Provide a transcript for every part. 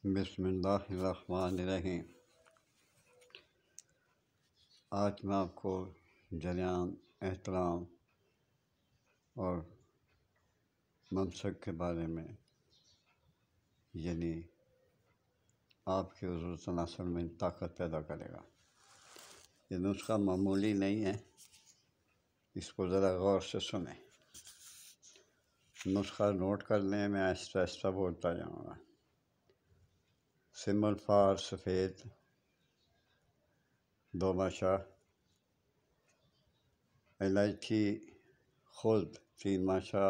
بسم اللہ الرحمن الرحیم۔ آج میں آپ کو جریان، احترام اور منصب کے بارے میں، یعنی آپ کے حضور صلی اللہ علیہ وسلم میں طاقت پیدا کرے گا۔ یہ نسخہ معمولی نہیں ہے، اس کو ذرا غور سے سنیں۔ نسخہ نوٹ کر لیں، میں آہستہ آہستہ بولتا جاؤں گا۔ سمل فار سفید 2 ماشا، الائچی خلد 3 ماشا،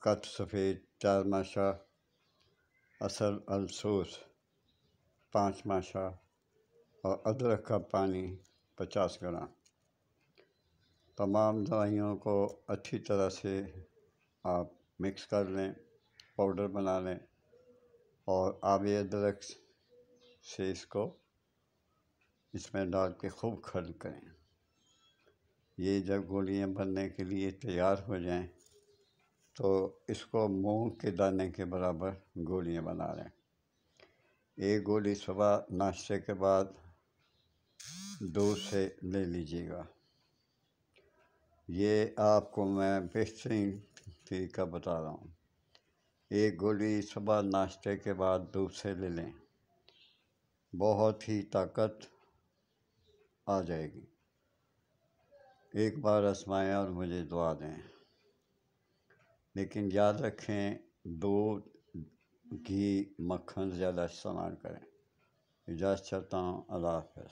کٹ سفید 4 ماشا، عسل السوس 5 ماشا اور ادرک کا پانی 50 گرام۔ تمام دوائیوں کو اچھی طرح سے آپ مکس کر لیں، پاؤڈر بنا لیں اور آب ادرک سے اس میں ڈال کے خوب خلط کریں۔ یہ جب گولیاں بننے کے لیے تیار ہو جائیں تو اس کو مونگ کے دانے کے برابر گولیاں بنا لیں۔ ایک گولی صبح ناشتے کے بعد دودھ سے لے لیجیے گا۔ یہ آپ کو میں بہترین طریقہ بتا رہا ہوں۔ ایک گولی صبح ناشتے کے بعد دودھ سے لے لیں، بہت ہی طاقت آ جائے گی۔ ایک بار آزمائیں اور مجھے دعا دیں، لیکن یاد رکھیں دودھ، گھی، مکھن زیادہ استعمال کریں۔ اجازت چاہتا ہوں، اللہ حافظ۔